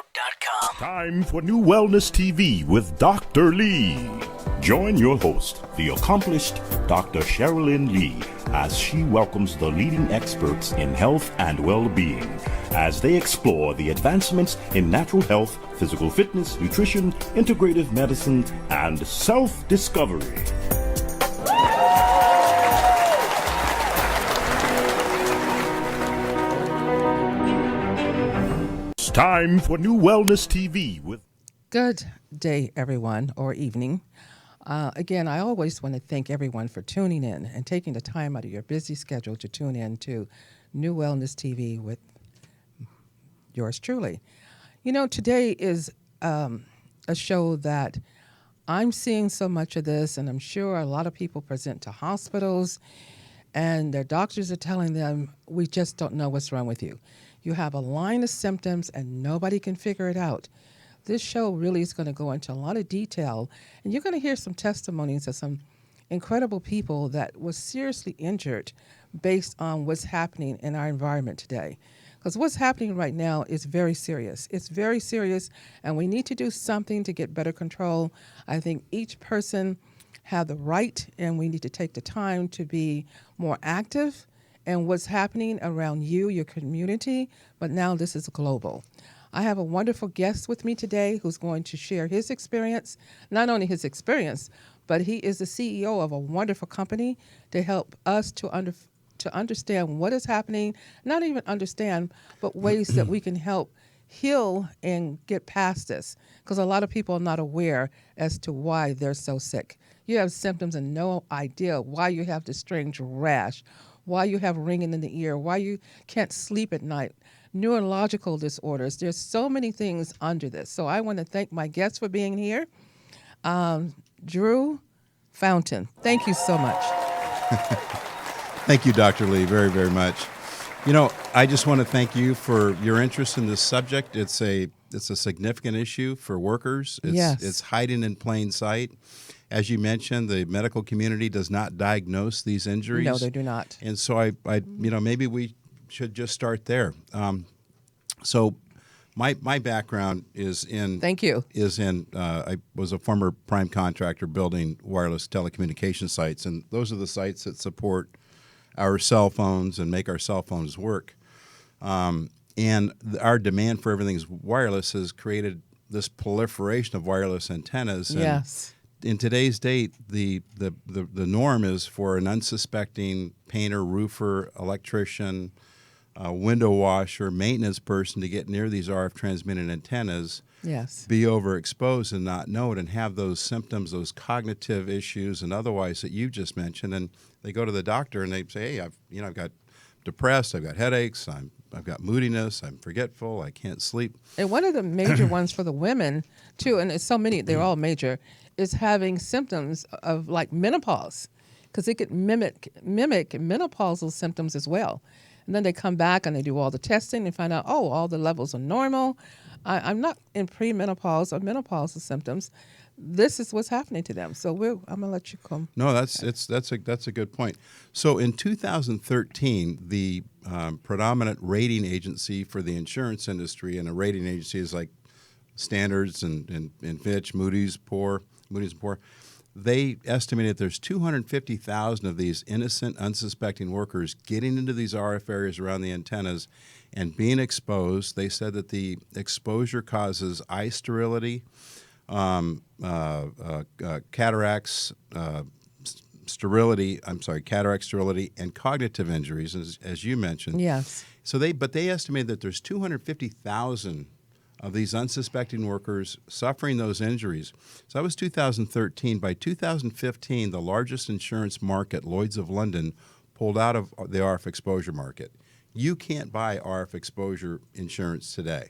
PHDradio.com. Time for New Wellness TV with Dr. Lee. Join your host, the accomplished Dr. Cherilyn Lee, as she welcomes the leading experts in health and well-being as they explore the advancements in natural health, physical fitness, nutrition, integrative medicine, and self-discovery. It's time for New Wellness TV with... Good day, everyone, or evening. Again, I always want to thank everyone for tuning in and taking the time out of your busy schedule to tune in to New Wellness TV with yours truly. You know, today is a show that I'm seeing so much of this, and I'm sure a lot of people present to hospitals, and their doctors are telling them, we just don't know what's wrong with you. You have a line of symptoms, and nobody can figure it out. This show really is going to go into a lot of detail, and you're going to hear some testimonies of some incredible people that was seriously injured based on what's happening in our environment today. Because what's happening right now is very serious. It's very serious, and we need to do something to get better control. I think each person have the right, and we need to take the time to be more active in what's happening around you, your community, but now this is global. I have a wonderful guest with me today who's going to share his experience, not only his experience, but he is the CEO of a wonderful company to help us to understand what is happening, not even understand, but ways that we can help heal and get past this. Because a lot of people are not aware as to why they're so sick. You have symptoms and no idea why you have this strange rash, why you have ringing in the ear, why you can't sleep at night, neurological disorders. There's so many things under this. So I want to thank my guests for being here. Drew Fountain, thank you so much. Thank you, Dr. Lee, very, very much. You know, I just want to thank you for your interest in this subject. It's a significant issue for workers. It's hiding in plain sight. As you mentioned, the medical community does not diagnose these injuries. No, they do not. And so maybe we should just start there. So my background is in... Thank you. I was a former prime contractor building wireless telecommunication sites, and those are the sites that support our cell phones and make our cell phones work. And our demand for everything is wireless has created this proliferation of wireless antennas. And yes. In today's date, the norm is for an unsuspecting painter, roofer, electrician, window washer, maintenance person to get near these RF transmitted antennas, yes, be overexposed and not know it, and have those symptoms, those cognitive issues and otherwise that you just mentioned. And they go to the doctor and they say, hey, I've got depressed, I've got headaches, I've got moodiness, I'm forgetful, I can't sleep. And one of the major ones for the women too, and it's so many, they're all major, is having symptoms of like menopause, because it could mimic menopausal symptoms as well. And then they come back and they do all the testing and find out, oh, all the levels are normal. I'm not in premenopause or menopausal symptoms. This is what's happening to them. So I'm gonna let you come. No, that's a good point. So in 2013, the predominant rating agency for the insurance industry, and a rating agency is like Standards and Fitch, Moody's and Poor, they estimated there's 250,000 of these innocent, unsuspecting workers getting into these RF areas around the antennas and being exposed. They said that the exposure causes eye sterility, cataract sterility, and cognitive injuries, as you mentioned. Yes. So they estimated that there's 250,000 of these unsuspecting workers suffering those injuries. So that was 2013. By 2015, the largest insurance market, Lloyd's of London, pulled out of the RF exposure market. You can't buy RF exposure insurance today.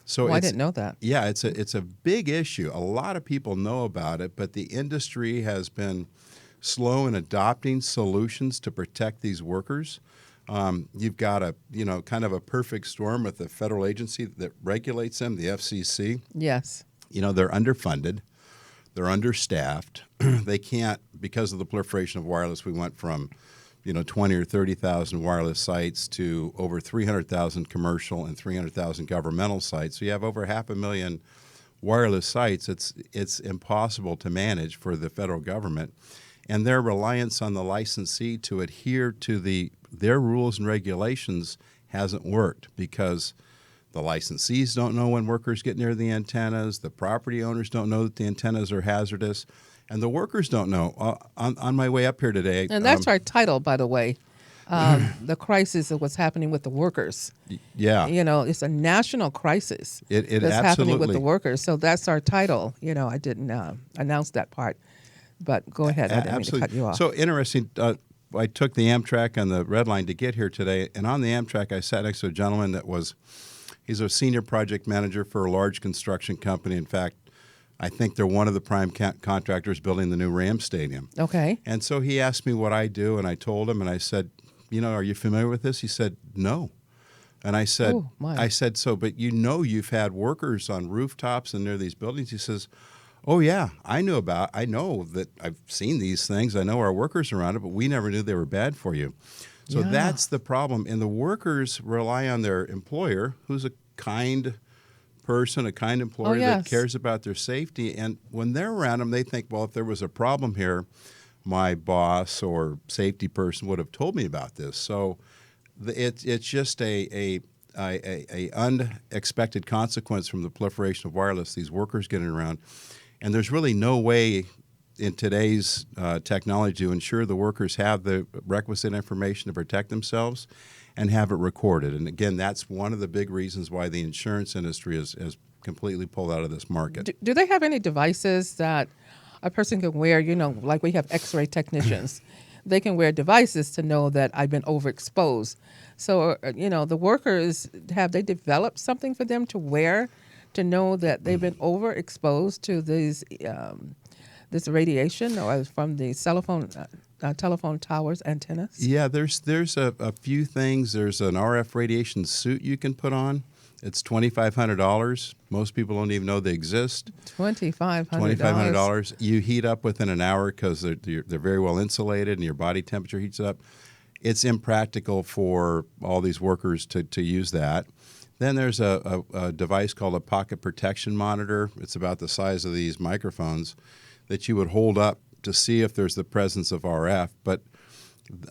So I didn't know that. Yeah, it's a big issue. A lot of people know about it, but the industry has been slow in adopting solutions to protect these workers. You've got kind of a perfect storm with the federal agency that regulates them, the FCC. Yes. They're underfunded. They're understaffed. They can't, because of the proliferation of wireless, we went from 20 or 30,000 wireless sites to over 300,000 commercial and 300,000 governmental sites. So you have over 500,000 wireless sites. It's impossible to manage for the federal government, and their reliance on the licensee to adhere to their rules and regulations hasn't worked because the licensees don't know when workers get near the antennas, the property owners don't know that the antennas are hazardous, and the workers don't know. On my way up here today... And that's our title, by the way, the crisis of what's happening with the workers. Yeah. It's a national crisis It that's happening with absolutely- the workers. So that's our title. I didn't announce that part, but go ahead. I didn't mean to cut you off. So interesting. I took the Amtrak on the Red Line to get here today, and on the Amtrak I sat next to a gentleman he's a senior project manager for a large construction company. In fact, I think they're one of the prime contractors building the new Rams Stadium. Okay. And so he asked me what I do, and I told him, and I said, are you familiar with this? He said, no. And I said, Oh, my. so, but you've had workers on rooftops and near these buildings. He says, oh, yeah, I know that I've seen these things. I know our workers around it, but we never knew they were bad for you. So Yeah. that's the problem. And the workers rely on their employer, who's a kind person, a kind employer yes. that cares about their safety. And when they're around them, they think, well, if there was a problem here, my boss or safety person would have told me about this. So it's just a unexpected consequence from the proliferation of wireless, these workers getting around. And there's really no way in today's technology to ensure the workers have the requisite information to protect themselves and have it recorded. And again, that's one of the big reasons why the insurance industry is completely pulled out of this market. Do they have any devices that a person can wear, like we have x-ray technicians? They can wear devices to know that I've been overexposed. So, the workers, have they developed something for them to wear to know that they've been overexposed to this radiation or from the telephone towers, antennas? Yeah, there's a few things. There's an RF radiation suit you can put on. It's $2,500. Most people don't even know they exist. $2,500. You heat up within an hour because they're very well insulated and your body temperature heats up. It's impractical for all these workers to use that. Then there's a device called a pocket protection monitor. It's about the size of these microphones that you would hold up to see if there's the presence of RF. But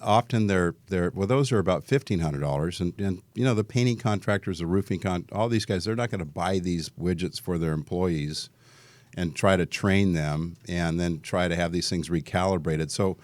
often those are about $1,500. And the painting contractors, the roofing all these guys, they're not going to buy these widgets for their employees and try to train them and then try to have these things recalibrated. So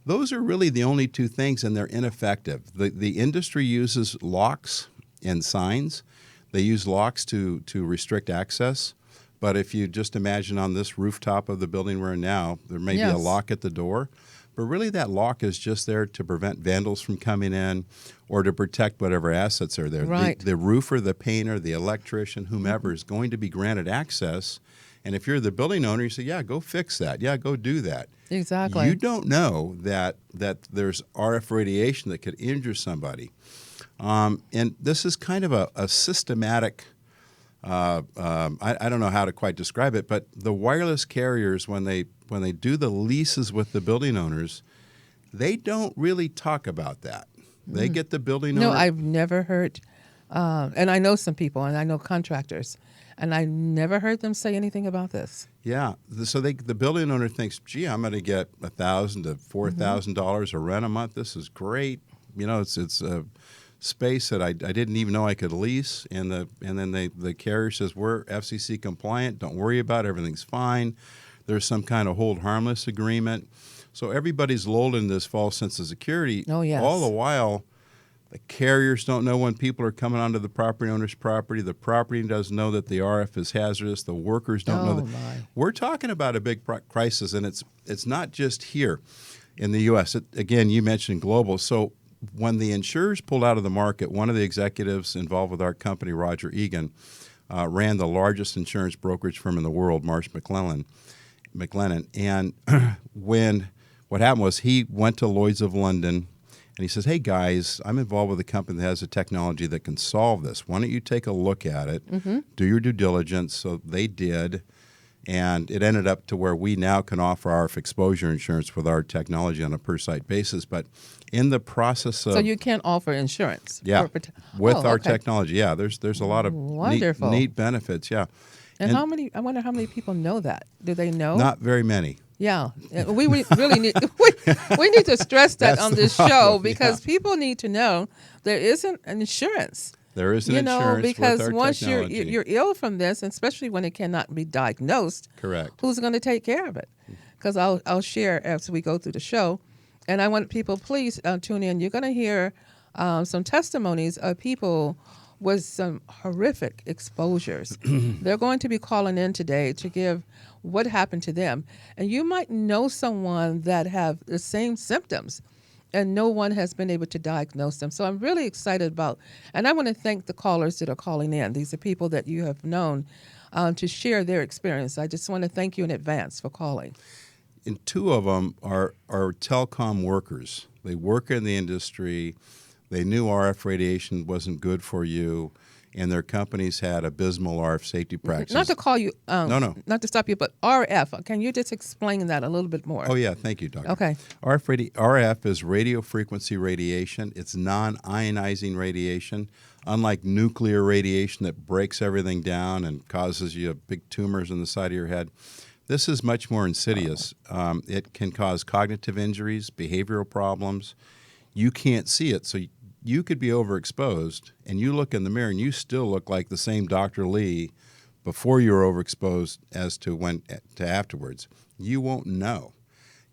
those are really the only two things, and they're ineffective. The industry uses locks and signs. They use locks to restrict access. But if you just imagine on this rooftop of the building we're in now, there may be a lock at the door. But really that lock is just there to prevent vandals from coming in or to protect whatever assets are there. Right. The roofer, the painter, the electrician, whomever is going to be granted access. And if you're the building owner, you say, yeah, go fix that. Yeah, go do that. Exactly. You don't know that there's RF radiation that could injure somebody. And this is kind of a systematic, I don't know how to quite describe it, but the wireless carriers, when they do the leases with the building owners, they don't really talk about that. They get the building owner. No, I've never heard, and I know some people, and I know contractors, and I never heard them say anything about this. Yeah, so the building owner thinks, gee, I'm going to get $1,000 to $4,000 a rent a month. This is great. It's a space that I didn't even know I could lease, and then the carrier says, we're FCC compliant. Don't worry about it. Everything's fine. There's some kind of hold harmless agreement. So everybody's lulled in this false sense of security. Oh, yes. All the while, the carriers don't know when people are coming onto the property owner's property. The property doesn't know that the RF is hazardous. The workers don't know that. My. We're talking about a big crisis, and it's not just here in the U.S. Again, you mentioned global. So when the insurers pulled out of the market, one of the executives involved with our company, Roger Egan, ran the largest insurance brokerage firm in the world, Marsh McLennan. And what happened was he went to Lloyd's of London and he says, hey guys, I'm involved with a company that has a technology that can solve this. Why don't you take a look at it, do your due diligence? So they did. And it ended up to where we now can offer RF exposure insurance with our technology on a per-site basis. But in the process of... So you can offer insurance? Yeah, with our okay. technology. Yeah, there's a lot of Wonderful. neat benefits, yeah. And how many, I wonder how many people know that. Do they know? Not very many. Yeah, we really need we need to stress that on this show because people need to know there isn't an insurance. There is an insurance because with our once technology. you're ill from this, especially when it cannot be diagnosed, Correct. Who's going to take care of it? Because I'll share as we go through the show, and I want people please tune in. You're going to hear some testimonies of people with some horrific exposures. They're going to be calling in today to give what happened to them. And you might know someone that have the same symptoms and no one has been able to diagnose them. So I'm really excited about, and I want to thank the callers that are calling in. These are people that you have known to share their experience. I just want to thank you in advance for calling. And two of them are telecom workers. They work in the industry. They knew RF radiation wasn't good for you, and their companies had abysmal RF safety practices. Not to call you, no, not to stop you, but RF. Can you just explain that a little bit more? Oh, yeah. Thank you, Doctor. Okay. RF is radio frequency radiation. It's non-ionizing radiation. Unlike nuclear radiation that breaks everything down and causes you big tumors in the side of your head, this is much more insidious. It can cause cognitive injuries, behavioral problems. You can't see it, so you could be overexposed, and you look in the mirror, and you still look like the same Dr. Lee before you were overexposed as to afterwards. You won't know.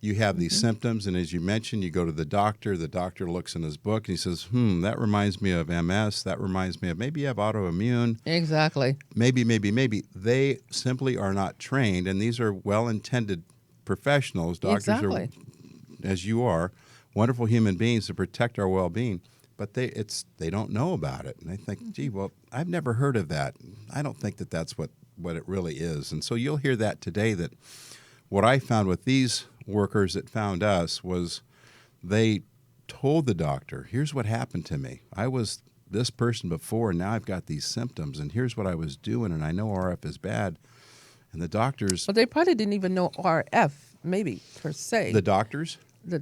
You have these symptoms, and as you mentioned, you go to the doctor looks in his book, and he says, that reminds me of MS, that reminds me of maybe you have autoimmune. Exactly. Maybe. They simply are not trained, and these are well-intended professionals. Doctors exactly. are, as you are, wonderful human beings to protect our well-being, but they don't know about it. And they think, gee, well, I've never heard of that. I don't think that's what it really is. And so you'll hear that today, that what I found with these workers that found us was they told the doctor, here's what happened to me. I was this person before, and now I've got these symptoms, and here's what I was doing, and I know RF is bad. And the doctors... Well, they probably didn't even know RF, maybe, per se. The doctors?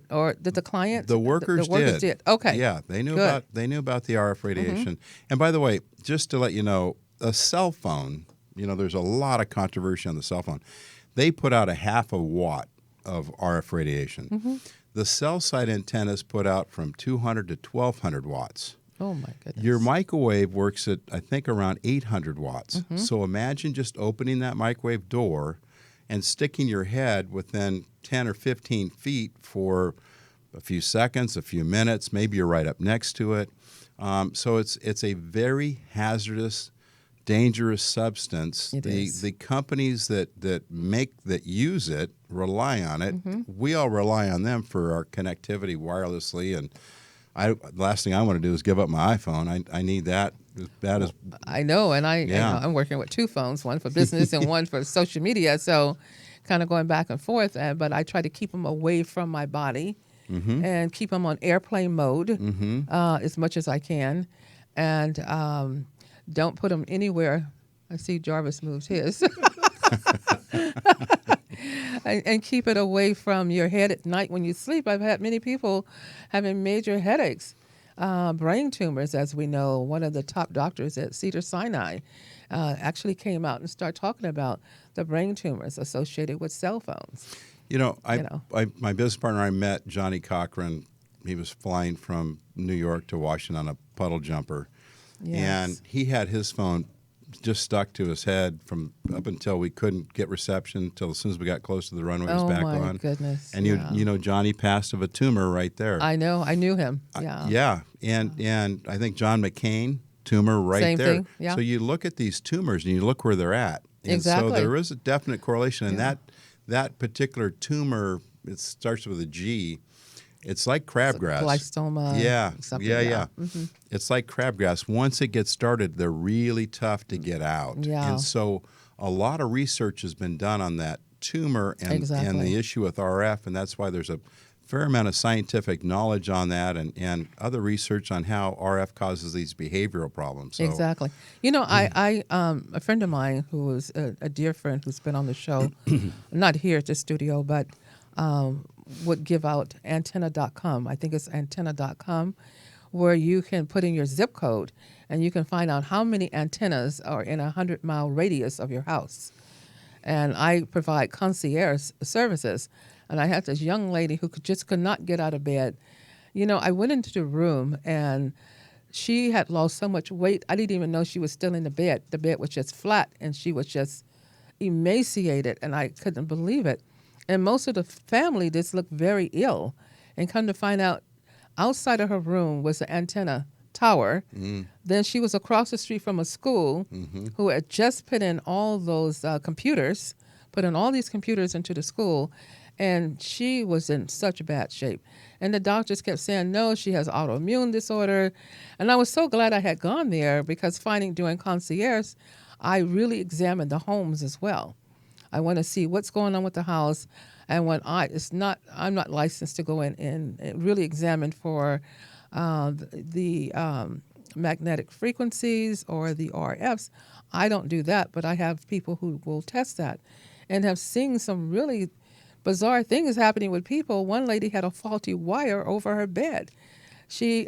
Or did the client? The workers, the workers did. Okay. Yeah, they knew about the RF radiation. And by the way, just to let you know, a cell phone, there's a lot of controversy on the cell phone. They put out a half a watt of RF radiation. The cell site antennas put out from 200 to 1,200 watts. Oh, my goodness. Your microwave works at, I think, around 800 watts. So imagine just opening that microwave door and sticking your head within 10 or 15 feet for a few seconds, a few minutes. Maybe you're right up next to it. So it's a very hazardous, dangerous substance. It is. The companies that use it rely on it. We all rely on them for our connectivity wirelessly. And last thing I want to do is give up my iPhone. I need that. That is. I know, and I'm working with two phones, one for business and one for social media. So, kind of going back and forth. But I try to keep them away from my body and keep them on airplane mode as much as I can, and don't put them anywhere. I see Jarvis moves his. And keep it away from your head at night when you sleep. I've had many people having major headaches, brain tumors, as we know. One of the top doctors at Cedars-Sinai actually came out and started talking about the brain tumors associated with cell phones. My business partner, I met Johnny Cochran. He was flying from New York to Washington on a puddle jumper. Yes. And he had his phone just stuck to his head from up until we couldn't get reception until as soon as we got close to the runway, it was back on. Oh, my goodness. And Johnny passed of a tumor right there. I know. I knew him. Yeah. And I think John McCain, tumor right Same there. thing. Yeah. So you look at these tumors and you look where they're at. And Exactly. so there is a definite correlation. And that particular tumor, it starts with a G. It's like crabgrass. Glistoma. Yeah. Something. Yeah. It's like crabgrass. Once it gets started, they're really tough to get out. Yeah. And so a lot of research has been done on that tumor and Exactly. the issue with RF, and that's why there's a fair amount of scientific knowledge on that and other research on how RF causes these behavioral problems. So, Exactly. A friend of mine who is a dear friend who's been on the show, not here at the studio, but would give out antenna.com. I think it's antenna.com, where you can put in your zip code and you can find out how many antennas are in a 100-mile radius of your house. And I provide concierge services. And I had this young lady who could not get out of bed. I went into the room and she had lost so much weight, I didn't even know she was still in the bed. The bed was just flat and she was just emaciated, and I couldn't believe it. And most of the family just looked very ill. And come to find out, outside of her room was an antenna tower. Then she was across the street from a school who had just put in all those computers, put in all these computers into the school, and she was in such bad shape. And the doctors kept saying, no, she has autoimmune disorder. And I was so glad I had gone there, because doing concierge, I really examined the homes as well. I want to see what's going on with the house. And when I'm not licensed to go in and really examine for the magnetic frequencies or the RFs. I don't do that, but I have people who will test that and have seen some really bizarre things happening with people. One lady had a faulty wire over her bed. She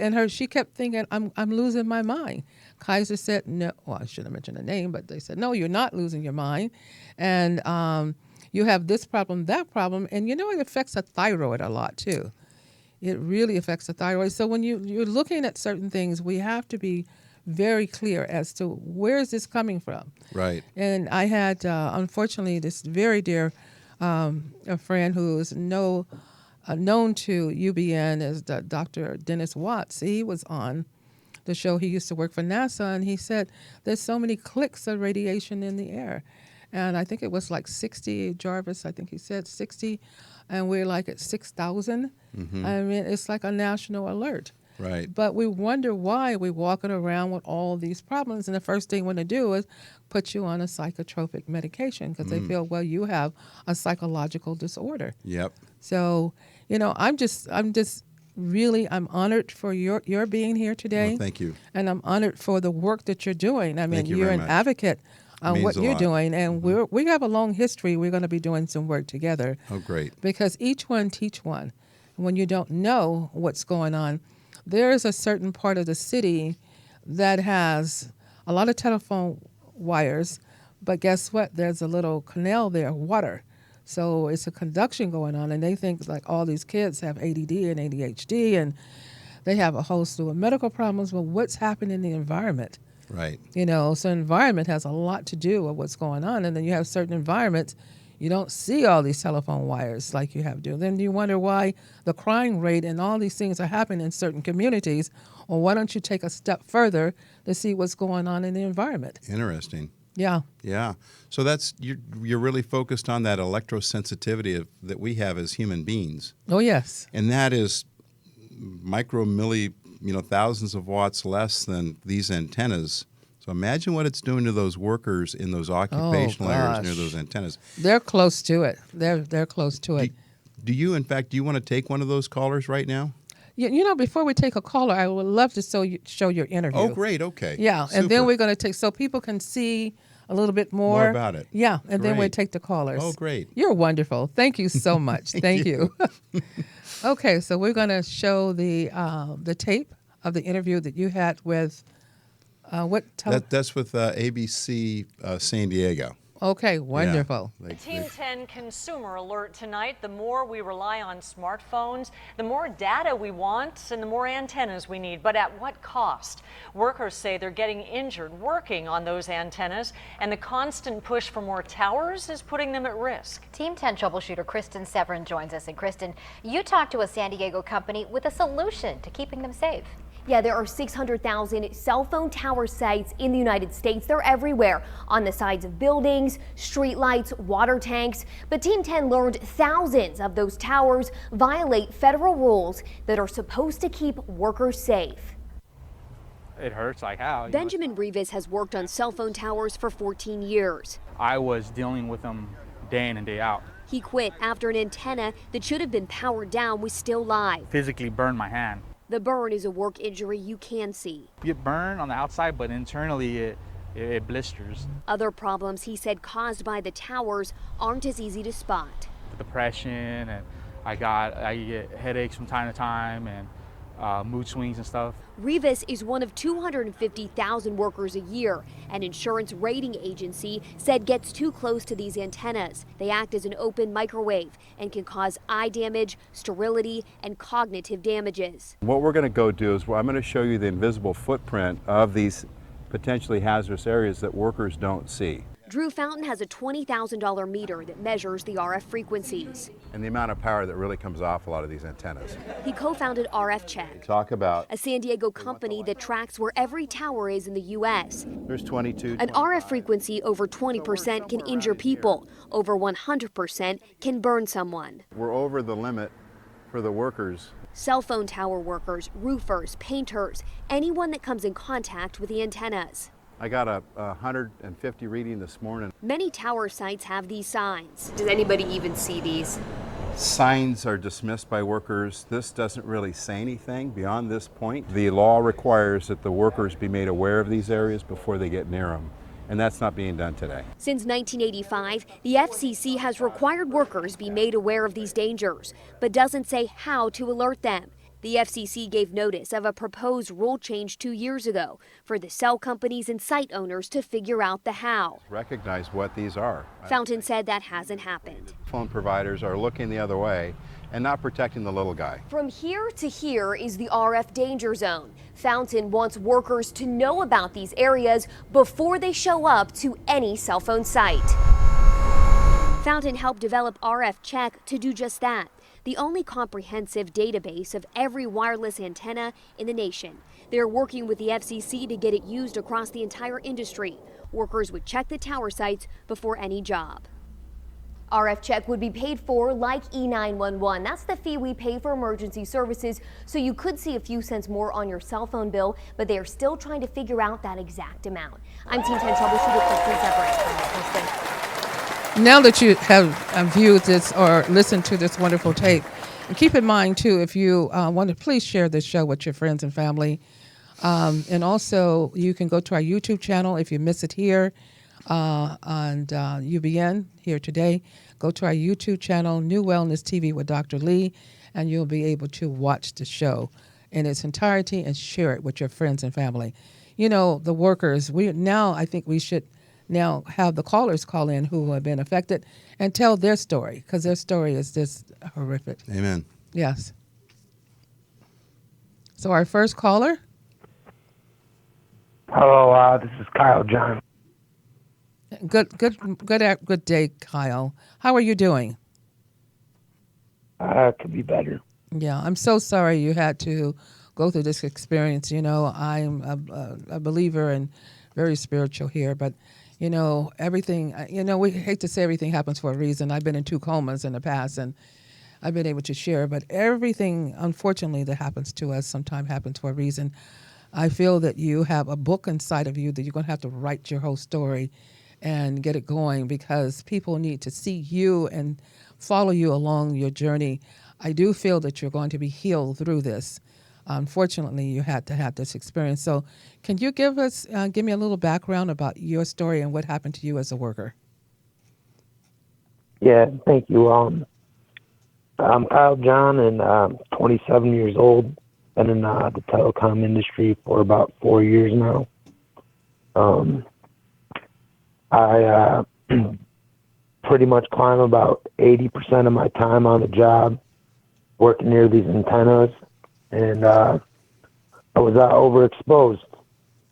kept thinking, I'm losing my mind. Kaiser said, no, well, I shouldn't mention the name, but they said, no, you're not losing your mind. And you have this problem, that problem. And it affects the thyroid a lot too. It really affects the thyroid. So when you're looking at certain things, we have to be very clear as to where is this coming from. right. And I had, unfortunately, this very dear a friend who is known to UBN as Dr. Dennis Watts. He was on the show. He used to work for NASA, and he said there's so many clicks of radiation in the air. And I think it was like 60, Jarvis, I think he said 60, and we're like at 6,000. I mean, it's like a national alert. Right. But we wonder why we're walking around with all these problems, and the first thing we want to do is put you on a psychotropic medication because they feel, well, you have a psychological disorder. Yep. So, I'm honored for your being here today. Well, thank you. And I'm honored for the work that you're doing. I mean, Thank you you're very an much. advocate on Means what a you're lot. doing, and we have a long history. We're going to be doing some work together. Oh, great. Because each one teach one. When you don't know what's going on, there is a certain part of the city that has a lot of telephone wires, but guess what? There's a little canal there, water. So it's a conduction going on, and they think like all these kids have ADD and ADHD, and they have a whole slew of medical problems. But what's happening in the environment? Right. So environment has a lot to do with what's going on. And then you have certain environments, you don't see all these telephone wires like you have to. Then you wonder why the crime rate and all these things are happening in certain communities. Or why don't you take a step further to see what's going on in the environment? Interesting. Yeah. Yeah. So you're really focused on that electrosensitivity that we have as human beings. Oh, yes. And that is thousands of watts less than these antennas. So imagine what it's doing to those workers in those occupational areas near those antennas. They're close to it. They're close to it. Do you want to take one of those callers right now? Before we take a caller, I would love to show your interview. Oh, great. Okay. Yeah, Super. and then we're going to take, so people can see a little bit more about it. Yeah, and then we'll Great. take the callers. Oh, great. You're wonderful. Thank you so much. Thank you. Okay, so we're going to show the tape of the interview that you had with That's with ABC San Diego. Okay, wonderful. Yeah, Team 10 consumer alert tonight. The more we rely on smartphones, the more data we want and the more antennas we need. But at what cost? Workers say they're getting injured working on those antennas, and the constant push for more towers is putting them at risk. Team 10 troubleshooter Kristen Severin joins us. And Kristen, you talked to a San Diego company with a solution to keeping them safe. Yeah, there are 600,000 cell phone tower sites in the United States. They're everywhere, on the sides of buildings, streetlights, water tanks. But Team 10 learned thousands of those towers violate federal rules that are supposed to keep workers safe. It hurts like how. Benjamin Rivas has worked on cell phone towers for 14 years. I was dealing with them day in and day out. He quit after an antenna that should have been powered down was still live. Physically burned my hand. The burn is a work injury you can see. You get burned on the outside, but internally it blisters. Other problems he said caused by the towers aren't as easy to spot. Depression, and I get headaches from time to time, and mood swings and stuff. Rivas is one of 250,000 workers a year. An insurance rating agency said gets too close to these antennas. They act as an open microwave and can cause eye damage, sterility, and cognitive damages. What we're going to go do is I'm going to show you the invisible footprint of these potentially hazardous areas that workers don't see. Drew Fountain has a $20,000 meter that measures the RF frequencies. And the amount of power that really comes off a lot of these antennas. He co-founded RF Check, Talk about, a San Diego company that tracks where every tower is in the U.S. there's 22. An RF frequency over 20% can injure people. Over 100% can burn someone. We're over the limit for the workers. Cell phone tower workers, roofers, painters, anyone that comes in contact with the antennas. I got a 150 reading this morning. Many tower sites have these signs. Does anybody even see these? Signs are dismissed by workers. This doesn't really say anything beyond this point. The law requires that the workers be made aware of these areas before they get near them, and that's not being done today. Since 1985, the FCC has required workers be made aware of these dangers, but doesn't say how to alert them. The FCC gave notice of a proposed rule change 2 years ago for the cell companies and site owners to figure out the how. Recognize what these are. Fountain said that hasn't happened. Phone providers are looking the other way and not protecting the little guy. From here to here is the RF danger zone. Fountain wants workers to know about these areas before they show up to any cell phone site. Fountain helped develop RF Check to do just that, the only comprehensive database of every wireless antenna in the nation. They're working with the FCC to get it used across the entire industry. Workers would check the tower sites before any job. RF Check would be paid for like E911. That's the fee we pay for emergency services, so you could see a few cents more on your cell phone bill, but they are still trying to figure out that exact amount. I'm Team 10 troubleshooter Kristen Severance. Now that you have viewed this or listened to this wonderful tape, and keep in mind too, if you want to please share this show with your friends and family. And also you can go to our YouTube channel if you miss it here on UBN here today. Go to our YouTube channel, New Wellness TV with Dr. Lee, and you'll be able to watch the show in its entirety and share it with your friends and family. You know, the workers, I think we should now have the callers call in who have been affected and tell their story, because their story is just horrific. Amen. Yes. So our first caller. Hello, this is Kyle John. Good day, Kyle. How are you doing? Could be better. Yeah, I'm so sorry you had to go through this experience. You know, I'm a believer and very spiritual here, but you know, everything, we hate to say everything happens for a reason. I've been in 2 comas in the past, and I've been able to share, but everything, unfortunately, that happens to us sometimes happens for a reason. I feel that you have a book inside of you that you're going to have to write your whole story and get it going, because people need to see you and follow you along your journey. I do feel that you're going to be healed through this. Unfortunately, you had to have this experience. So can you give me a little background about your story and what happened to you as a worker? Yeah, thank you. I'm Kyle John, and I'm 27 years old. Been in the telecom industry for about 4 years now. I pretty much climb about 80% of my time on the job working near these antennas. And I was overexposed,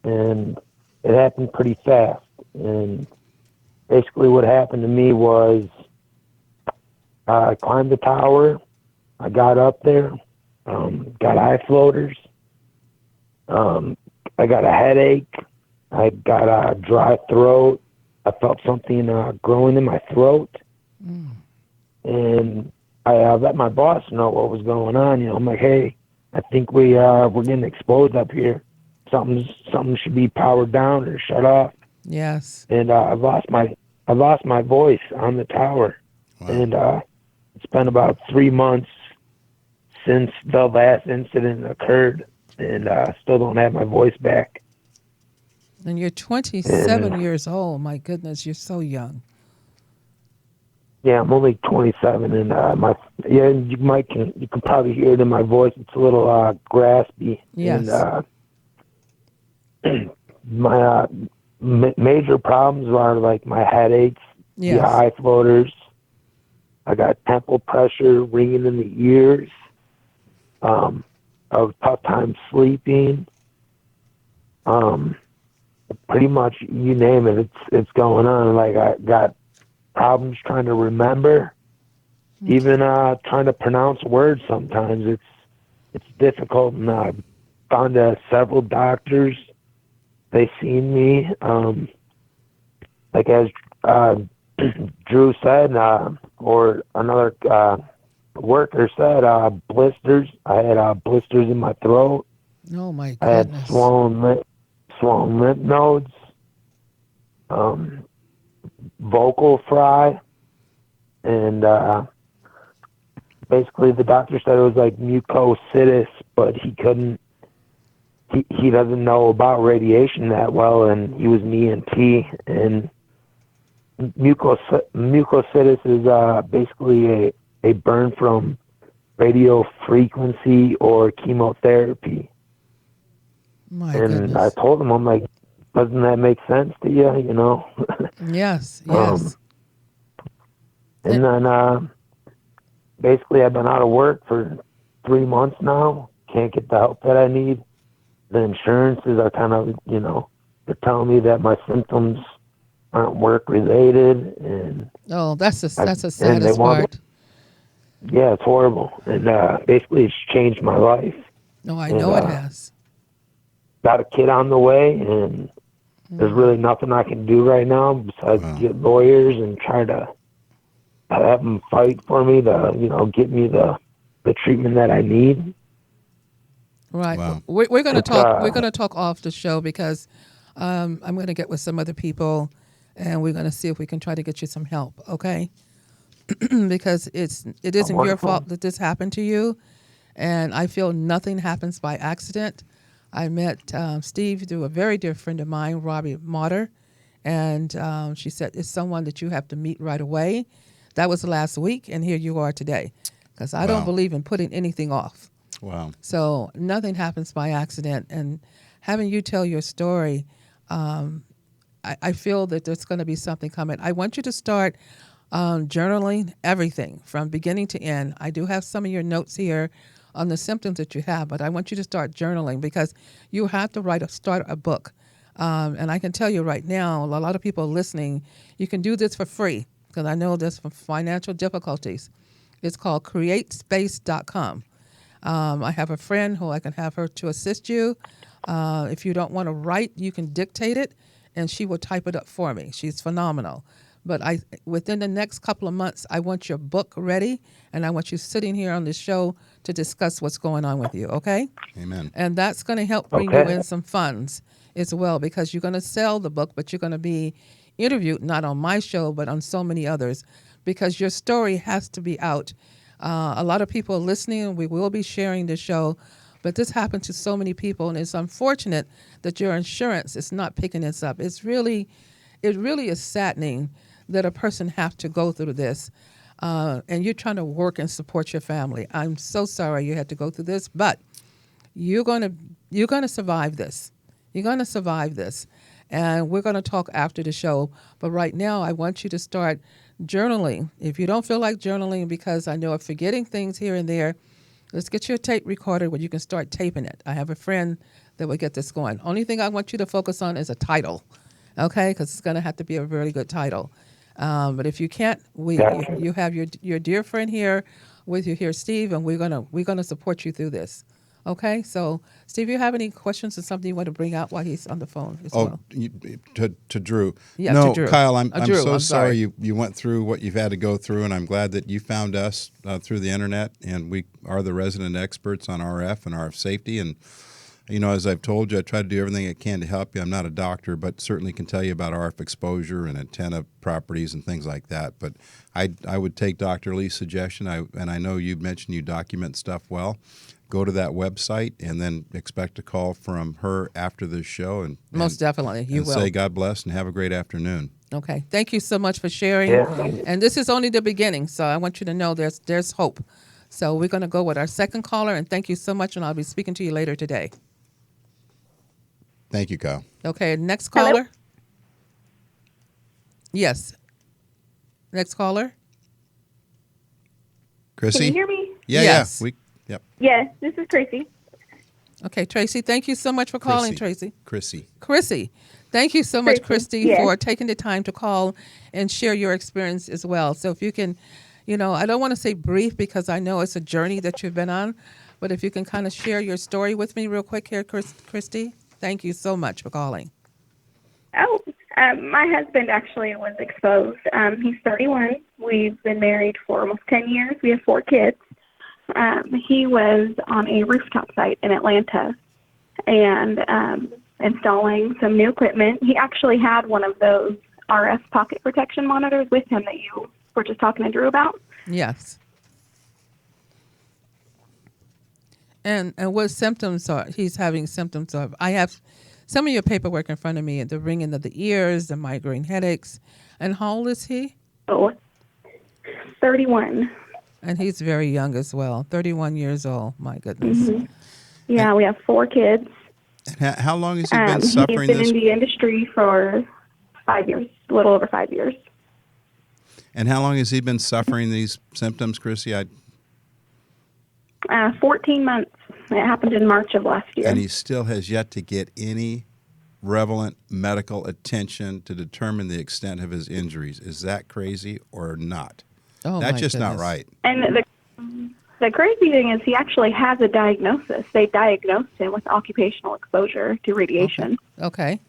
and it happened pretty fast. And basically what happened to me was I climbed the tower, I got up there, got eye floaters, I got a headache, I got a dry throat, I felt something growing in my throat, and I let my boss know what was going on. I'm like, hey, I think we're getting exposed up here. Something should be powered down or shut off. Yes. And I lost my I lost my voice on the tower. Wow. And it's been about 3 months since the last incident occurred, and still don't have my voice back. And you're 27 And years old. My goodness, you're so young. yeah, I'm only 27, and you can probably hear it in my voice. It's a little graspy. Yes. And my major problems are like my headaches, Yes. the eye floaters. I got temple pressure, ringing in the ears. I have a tough time sleeping. Pretty much you name it, it's going on. Like I got problems trying to remember, even trying to pronounce words. Sometimes it's difficult, and I've gone to several doctors. They seen me, like as Drew said, or another worker said, blisters. I had blisters in my throat. Oh, my I had goodness. swollen lymph nodes, vocal fry, and basically the doctor said it was like mucositis, but he couldn't. He doesn't know about radiation that well, and he was an ENT, and mucositis is basically a burn from radio frequency or chemotherapy. My And goodness. I told him, I'm like, doesn't that make sense to you, you know? Yes, yes. And then basically I've been out of work for 3 months now. Can't get the help that I need. The insurances are kind of, they're telling me that my symptoms aren't work-related. And Oh, that's the and they saddest want part. yeah, it's horrible. And basically it's changed my life. No, I And, know it has. Got a kid on the way, and there's really nothing I can do right now besides get lawyers and try to have them fight for me to, get me the treatment that I need. Right. Wow. We're going to It's, talk. We're going to talk off the show because I'm going to get with some other people, and we're going to see if we can try to get you some help. Okay? Because it isn't your wonderful. fault that this happened to you, and I feel nothing happens by accident. I met Steve through a very dear friend of mine, Robbie Motter, and she said it's someone that you have to meet right away. That was last week, and here you are today. Because I don't Wow. believe in putting anything off. Wow. So nothing happens by accident. And having you tell your story, I feel that there's going to be something coming. I want you to start journaling everything from beginning to end. I do have some of your notes here on the symptoms that you have, but I want you to start journaling because you have to start a book. And I can tell you right now, a lot of people listening, you can do this for free because I know there's some financial difficulties. It's called createspace.com. I have a friend who I can have her to assist you. If you don't want to write, you can dictate it, and she will type it up for me. She's phenomenal. But within the next couple of months, I want your book ready, and I want you sitting here on this show to discuss what's going on with you, okay? Amen. And that's going to help bring you in some funds as well because you're going to sell the book, but you're going to be interviewed not on my show, but on so many others because your story has to be out. A lot of people are listening. We will be sharing the show, but this happened to so many people, and it's unfortunate that your insurance is not picking this up. It really is saddening that a person have to go through this, and you're trying to work and support your family. I'm so sorry you had to go through this, but you're gonna survive this. You're gonna survive this, and we're gonna talk after the show. But right now, I want you to start journaling. If you don't feel like journaling, because I know of forgetting things here and there, let's get you a tape recorder where you can start taping it. I have a friend that will get this going. Only thing I want you to focus on is a title, okay? Because it's going to have to be a really good title. But if you can't, you have your dear friend here with you here, Steve, and we're gonna support you through this. Okay, so Steve, you have any questions or something you want to bring out while he's on the phone as well? To Drew. Yeah, no, to Drew. Kyle, I'm Drew, so I'm sorry. sorry you went through what you've had to go through, and I'm glad that you found us through the internet, and we are the resident experts on RF and RF safety, and As I've told you, I try to do everything I can to help you. I'm not a doctor, but certainly can tell you about RF exposure and antenna properties and things like that. But I would take Dr. Lee's suggestion, and I know you mentioned you document stuff well. Go to that website and then expect a call from her after this show. And Most definitely, you will. Say God bless and have a great afternoon. Okay. Thank you so much for sharing. Yeah. And this is only the beginning, so I want you to know there's hope. So we're going to go with our second caller, and thank you so much, and I'll be speaking to you later today. Thank you, Kyle. Okay, next caller. Hello? Yes. Next caller. Chrissy? Can you hear me? Yeah, Yes. yeah. Yep. Yes, this is Tracy. Okay, Tracy, thank you so much for calling, Tracy. Chrissy, thank you so much, Christy, yes. for taking the time to call and share your experience as well. So if you can, I don't want to say brief because I know it's a journey that you've been on, but if you can kind of share your story with me real quick here, Christy, thank you so much for calling. Oh, my husband actually was exposed. He's 31. We've been married for almost 10 years. We have 4 kids. He was on a rooftop site in Atlanta and installing some new equipment. He actually had one of those RF pocket protection monitors with him that you were just talking to Drew about. Yes. And what symptoms are he's having symptoms of? I have some of your paperwork in front of me, the ringing of the ears, the migraine headaches. And how old is he? Oh, 31. And he's very young as well, 31 years old. My goodness. Mm-hmm. Yeah, we have 4 kids. And how long has he been suffering He's been this? in the industry for 5 years, a little over 5 years. And how long has he been suffering these symptoms, Chrissy? 14 months. It happened in March of last year. And he still has yet to get any relevant medical attention to determine the extent of his injuries. Is that crazy or not? Oh, That's my just not goodness. right. And the crazy thing is he actually has a diagnosis. They diagnosed him with occupational exposure to radiation. Okay.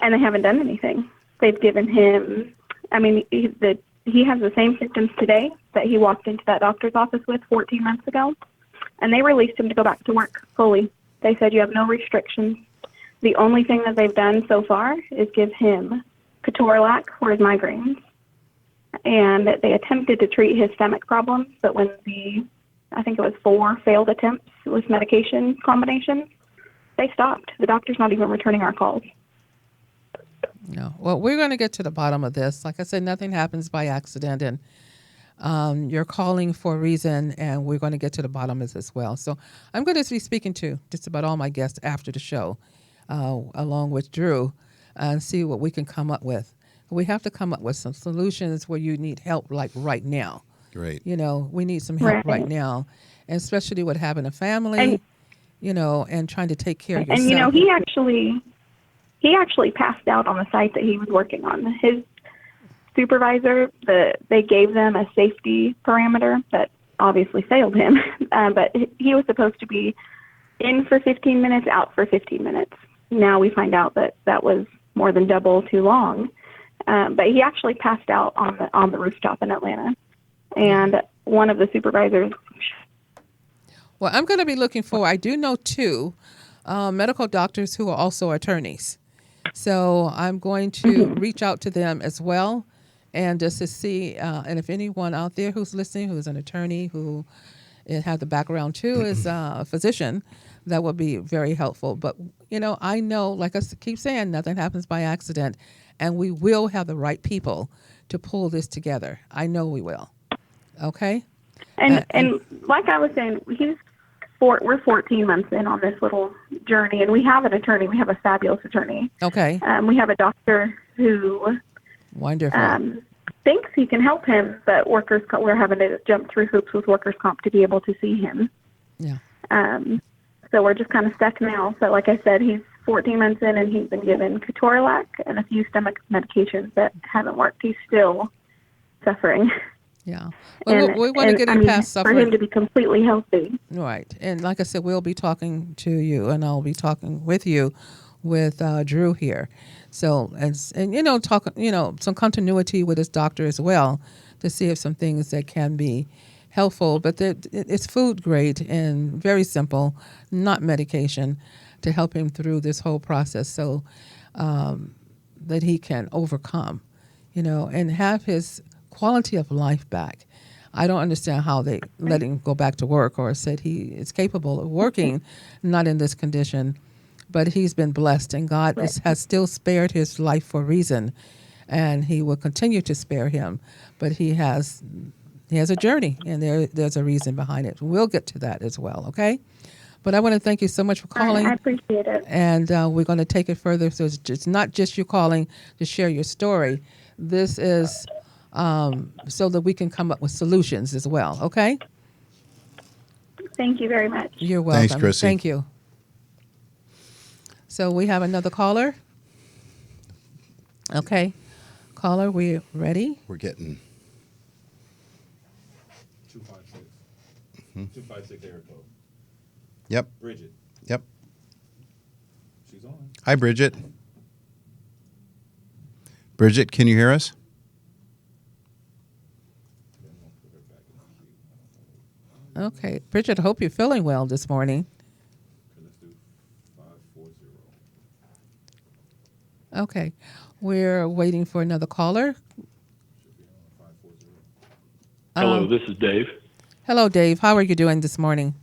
And they haven't done anything. They've given him, he has the same symptoms today that he walked into that doctor's office with 14 months ago. And they released him to go back to work fully. They said you have no restrictions. The only thing that they've done so far is give him ketorolac for his migraines. And they attempted to treat his stomach problems, but when I think it was 4 failed attempts with medication combinations, they stopped. The doctor's not even returning our calls. No. Well, we're going to get to the bottom of this. Like I said, nothing happens by accident, and you're calling for a reason, and we're going to get to the bottom of this as well. So I'm going to be speaking to just about all my guests after the show, along with Drew, and see what we can come up with. We have to come up with some solutions where you need help, like right now. Great. We need some help right now, and especially with having a family, and trying to take care of yourself. And, he actually passed out on the site that he was working on. His supervisor, they gave them a safety parameter that obviously failed him, but he was supposed to be in for 15 minutes, out for 15 minutes. Now we find out that was more than double too long. But he actually passed out on the rooftop in Atlanta. And one of the supervisors. Well, I'm going to be looking for, I do know 2 medical doctors who are also attorneys. So I'm going to reach out to them as well, and just to see, and if anyone out there who's listening, who's an attorney, who has the background too, is a physician, that would be very helpful. But, I know, like I keep saying, nothing happens by accident, and we will have the right people to pull this together. I know we will. Okay? And like I was saying, we're 14 months in on this little journey, and we have an attorney. We have a fabulous attorney. Okay. We have a doctor who Wonderful. thinks he can help him, but we're having to jump through hoops with workers' comp to be able to see him. Yeah. So we're just kind of stuck now. So like I said, he's 14 months in, and he's been given ketorolac and a few stomach medications that haven't worked. He's still suffering. Yeah. Well, we want to get him past suffering. For him to be completely healthy. Right. And like I said, we'll be talking to you, and I'll be talking with you with Drew here. So, and some continuity with his doctor as well, to see if some things that can be helpful, but it's food grade and very simple, not medication, to help him through this whole process so that he can overcome, and have his quality of life back. I don't understand how they let him go back to work or said he is capable of working, not in this condition. But he's been blessed, and God has still spared his life for a reason, and he will continue to spare him. But he has a journey, and there's a reason behind it. We'll get to that as well, okay? But I want to thank you so much for calling. I appreciate it. And we're going to take it further. So it's not just you calling to share your story. This is so that we can come up with solutions as well, okay? Thank you very much. You're welcome. Thanks, Chrissy. Thank you. So we have another caller. Okay. Caller, we ready? We're getting 256. 256 area code. Yep. Bridget. Yep. She's on. Hi, Bridget. Bridget, can you hear us? Okay. Bridget, I hope you're feeling well this morning. Okay, let's do 540. Okay. We're waiting for another caller. Should be on 540. Hello, this is Dave. Hello, Dave. How are you doing this morning?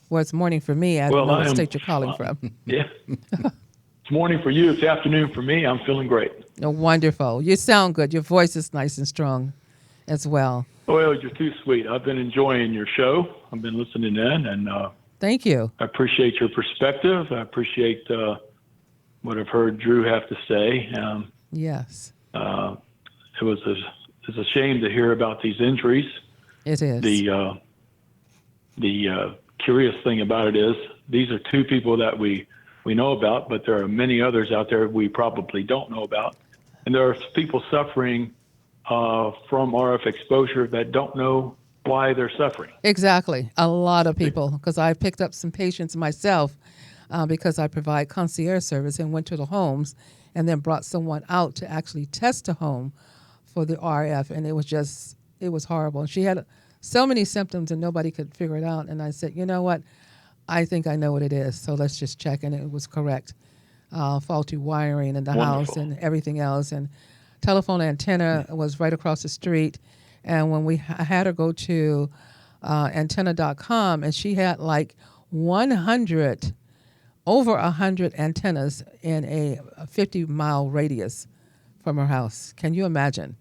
Well, it's morning for me. I don't know I what am state you're calling from. Yeah. It's morning for you. It's afternoon for me. I'm feeling great. Oh, wonderful. You sound good. Your voice is nice and strong as well. Well, you're too sweet. I've been enjoying your show. I've been listening in, and Thank you. I appreciate your perspective. I appreciate what I've heard Drew have to say. Yes, It's a shame to hear about these injuries. it is. The curious thing about it is these are two people that we know about, but there are many others out there we probably don't know about. And there are people suffering from RF exposure that don't know why they're suffering. Exactly. A lot of people, because I picked up some patients myself because I provide concierge service and went to the homes and then brought someone out to actually test the home for the RF. And it was horrible. And she had so many symptoms and nobody could figure it out. And I said, you know what? I think I know what it is. So let's just check. And it was correct. Faulty wiring in the house and everything else. And telephone antenna was right across the street. And when I had her go to antenna.com, and she had like over 100 antennas in a 50-mile radius from her house. Can you imagine?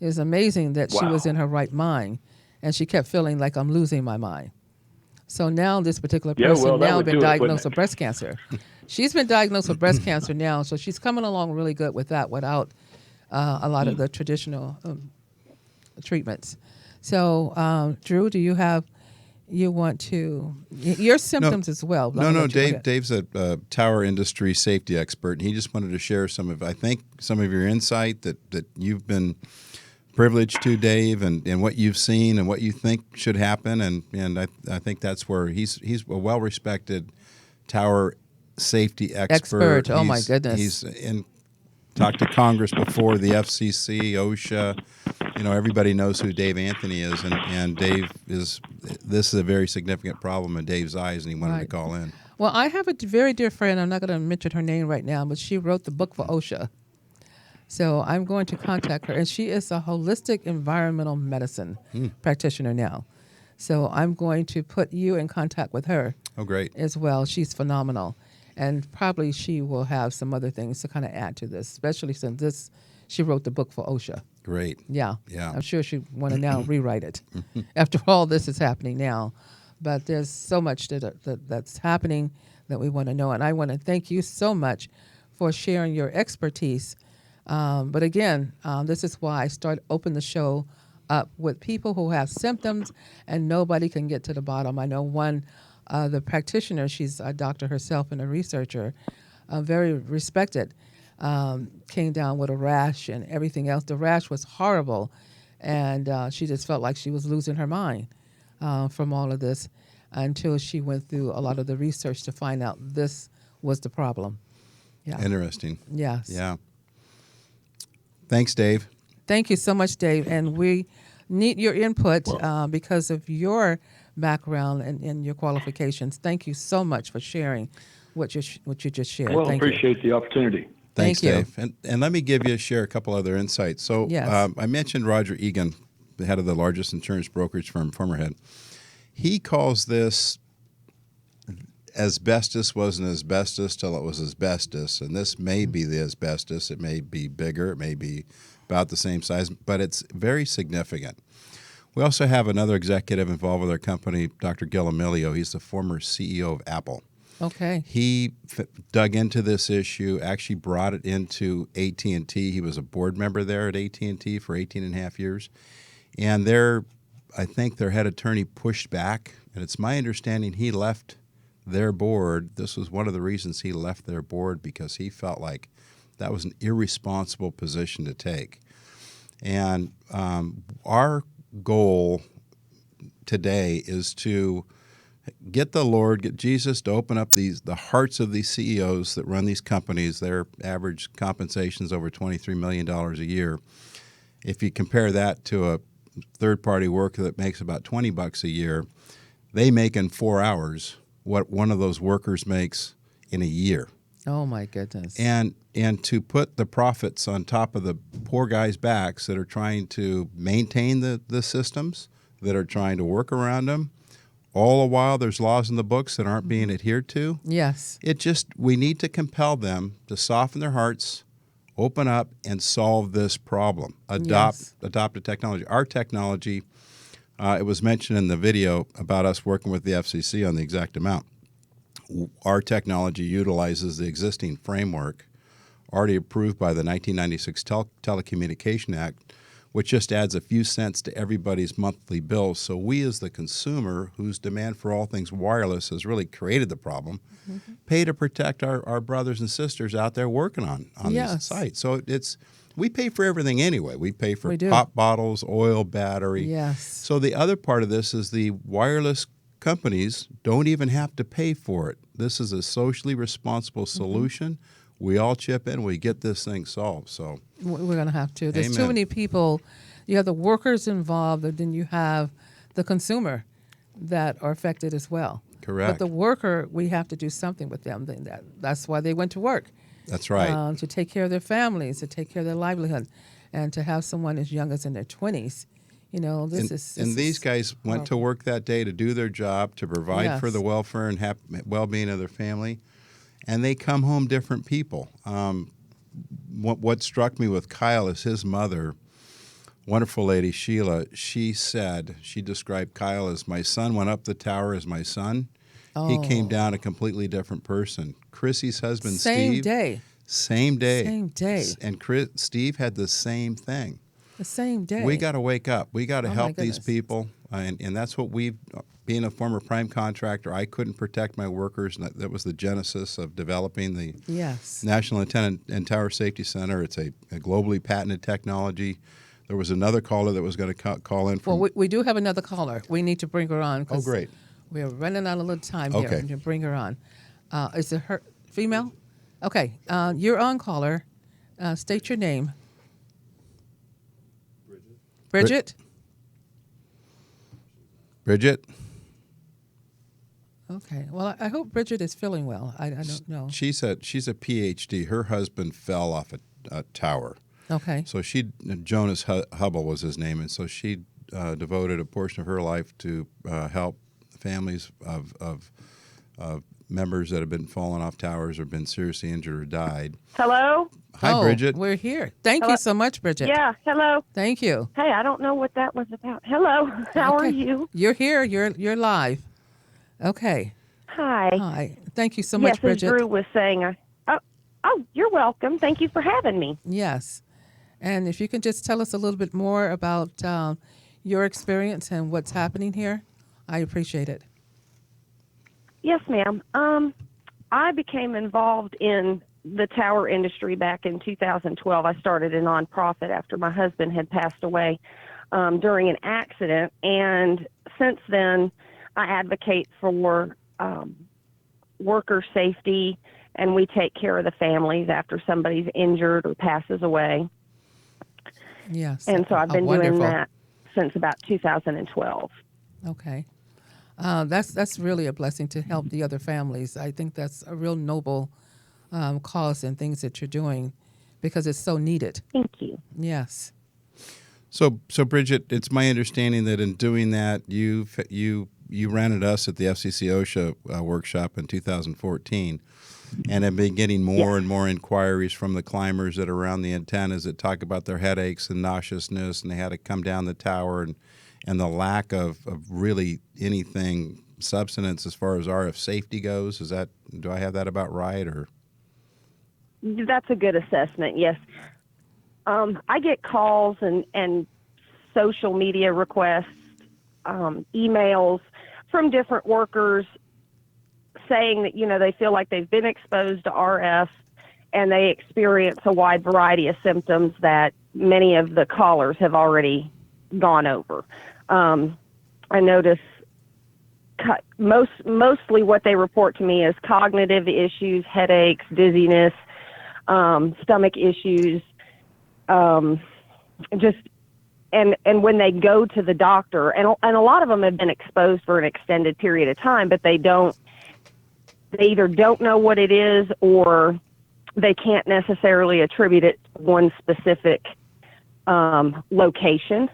It was amazing that she was in her right mind, and she kept feeling like I'm losing my mind. So now this particular person been diagnosed with breast cancer. She's been diagnosed with breast cancer now, so she's coming along really good with that without a lot of the traditional treatments. So, Drew, do you have, your symptoms as well? No, Dave's a tower industry safety expert, and he just wanted to share some of your insight that you've been privileged to, Dave, and what you've seen and what you think should happen, and I think that's where he's a well-respected tower safety expert. Oh, my goodness. He's talked to Congress before, the FCC, OSHA. Everybody knows who Dave Anthony is, and Dave this is a very significant problem in Dave's eyes, and he wanted to call in. Well, I have a very dear friend. I'm not going to mention her name right now, but she wrote the book for OSHA. So I'm going to contact her, and she is a holistic environmental medicine practitioner now. So I'm going to put you in contact with her. Oh, great. As well. She's phenomenal. And probably she will have some other things to kind of add to this, especially since she wrote the book for OSHA. Great. Yeah. Yeah. I'm sure she want to now rewrite it after all this is happening now. But there's so much that's happening that we want to know. And I want to thank you so much for sharing your expertise. But again, this is why I open the show up with people who have symptoms and nobody can get to the bottom. I know one, the practitioner, she's a doctor herself and a researcher, very respected, came down with a rash and everything else. The rash was horrible, and she just felt like she was losing her mind from all of this until she went through a lot of the research to find out this was the problem. Yeah. Interesting. Yes. Yeah. Thanks, Dave. Thank you so much, Dave. And we need your input because of your background and your qualifications. Thank you so much for sharing what you just shared. Well, Thank you. appreciate the opportunity. Thanks, Thank you. Dave. And let me share a couple other insights. So Yes. I mentioned Roger Egan, the head of the largest insurance brokerage firm, former head. He calls this asbestos wasn't asbestos till it was asbestos, and this may be the asbestos. It may be bigger. It may be about the same size, but it's very significant. We also have another executive involved with our company, Dr. Gil Amelio. He's the former CEO of Apple. Okay. He dug into this issue, actually brought it into AT&T. He was a board member there at AT&T for 18 and a half years. And I think their head attorney pushed back, and it's my understanding he left their board. This was one of the reasons he left their board, because he felt like that was an irresponsible position to take. And our goal today is to get the Lord, get Jesus to open up the hearts of these CEOs that run these companies. Their average compensation is over $23 million a year. If you compare that to a third-party worker that makes about $20 a year, they make in 4 hours what one of those workers makes in a year. Oh my goodness. And to put the profits on top of the poor guys' backs that are trying to maintain the systems, that are trying to work around them, all the while there's laws in the books that aren't being adhered to. Yes. We need to compel them to soften their hearts, open up, and solve this problem. Adopt a technology. Our technology, it was mentioned in the video about us working with the FCC on the exact amount. Our technology utilizes the existing framework already approved by the 1996 Telecommunication Act, which just adds a few cents to everybody's monthly bill. So we, as the consumer, whose demand for all things wireless has really created the problem, pay to protect our brothers and sisters out there working on these sites. So we pay for everything anyway. We pay for pop bottles, oil, battery. Yes. So the other part of this is the wireless companies don't even have to pay for it. This is a socially responsible solution. We all chip in, we get this thing solved. So we're going to have to. There's too Amen. many people. You have the workers involved, and then you have the consumer that are affected as well. Correct. But the worker, we have to do something with them. That's why they went to work. That's right. To take care of their families, to take care of their livelihood, and to have someone as young as in their 20s. These guys went to work that day to do their job, to provide for the welfare and well-being of their family, and they come home different people. What struck me with Kyle is his mother, wonderful lady Sheila. She described Kyle as, my son went up the tower as my son. Oh. He came down a completely different person. Chrissy's husband, Same Steve. day. Same day. Same day. And Steve had the same thing. The same day. We got to wake up. We got to help these goodness. people. And that's what being a former prime contractor, I couldn't protect my workers. And that was the genesis of developing the National Antenna and Tower Safety Center. It's a globally patented technology. There was another caller that was going to call in. Well, we do have another caller. We need to bring her on. Oh, great. We're running out of little time here. Okay. To bring her on. Is it her female? Okay. You're on, caller. State your name. Bridget? Bridget? Okay. Well, I hope Bridget is feeling well. I don't know. She's a P.H.D. Her husband fell off a tower. Okay. So Jonas Hubble was his name, and so she devoted a portion of her life to help families of members that have been fallen off towers or been seriously injured or died. Hello? Hi, Bridget. We're here. Thank you so much, Bridget. Yeah, hello. Thank you. Hey, I don't know what that was about. Hello, how are you? You're here. You're live. Okay. Hi. Hi. Thank you so much, Bridget. Yes, as Drew was saying, you're welcome. Thank you for having me. Yes. And if you can just tell us a little bit more about your experience and what's happening here, I appreciate it. Yes, ma'am. I became involved in the tower industry back in 2012. I started a nonprofit after my husband had passed away during an accident. And since then, I advocate for worker safety, and we take care of the families after somebody's injured or passes away. Yes. And so I've been doing that since about 2012. Okay. That's really a blessing to help the other families. I think that's a real noble cause and things that you're doing because it's so needed. Thank you. Yes. So Bridget, it's my understanding that in doing that, you rented us at the FCC OSHA workshop in 2014, and have been getting more and more inquiries from the climbers that are around the antennas that talk about their headaches and nauseousness, and they had to come down the tower, and the lack of really anything substance as far as RF safety goes. Do I have that about right, or? That's a good assessment, yes. I get calls and social media requests, emails from different workers saying that, they feel like they've been exposed to RF and they experience a wide variety of symptoms that many of the callers have already gone over. I notice mostly what they report to me is cognitive issues, headaches, dizziness, stomach issues, and when they go to the doctor, and a lot of them have been exposed for an extended period of time, but they either don't know what it is or they can't necessarily attribute it to one specific location.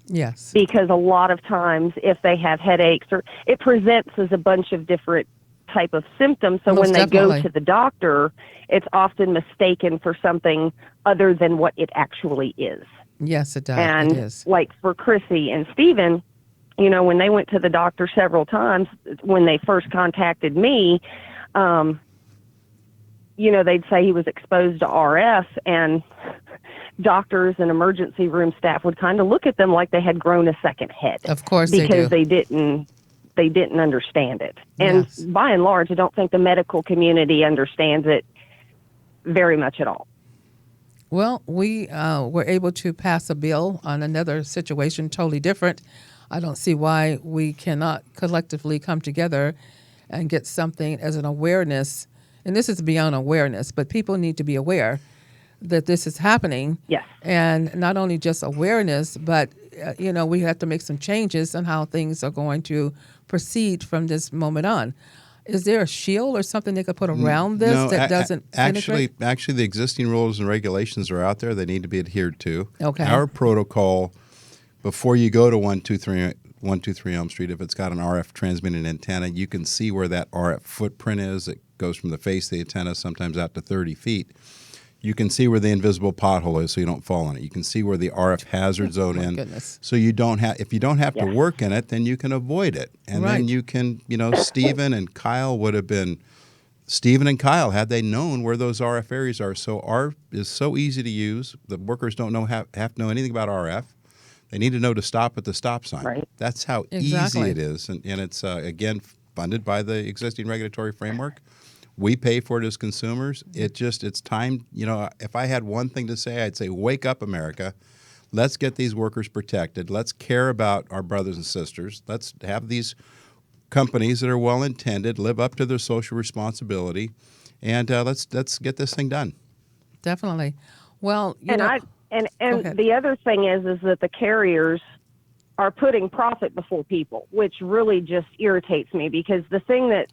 Yes. Because a lot of times if they have headaches, or it presents as a bunch of different type of symptoms, so Most when they definitely. go to the doctor, it's often mistaken for something other than what it actually is. Yes, it does. And it is. like for Chrissy and Stephen, when they went to the doctor several times, when they first contacted me, they'd say he was exposed to RF, and doctors and emergency room staff would kind of look at them like they had grown a second head. Of course because they do. they didn't understand it. And Yes. by and large, I don't think the medical community understands it very much at all. Well, we were able to pass a bill on another situation totally different. I don't see why we cannot collectively come together and get something as an awareness. And this is beyond awareness, but people need to be aware that this is happening. Yes. And not only just awareness, but, we have to make some changes on how things are going to proceed from this moment on. Is there a shield or something they could put around this that doesn't penetrate? Actually, the existing rules and regulations are out there. They need to be adhered to. Okay. Our protocol, before you go to 123 Elm Street, if it's got an RF transmitting antenna, you can see where that RF footprint is. It goes from the face of the antenna sometimes out to 30 feet. You can see where the invisible pothole is so you don't fall on it. You can see where the RF hazard zone My in. goodness. So you don't have, if you don't have to work in it, then you can avoid it. And Right. then you can, Stephen and Kyle had they known where those RF areas are. So RF is so easy to use. The workers don't have to know anything about RF. They need to know to stop at the stop sign. Right. That's how Exactly. easy it is. And it's, again, funded by the existing regulatory framework. We pay for it as consumers. It's time, if I had one thing to say, I'd say, wake up, America. Let's get these workers protected. Let's care about our brothers and sisters. Let's have these companies that are well-intended live up to their social responsibility, and let's get this thing done. Definitely. Well, And Go ahead. the other thing is that the carriers are putting profit before people, which really just irritates me, because the thing that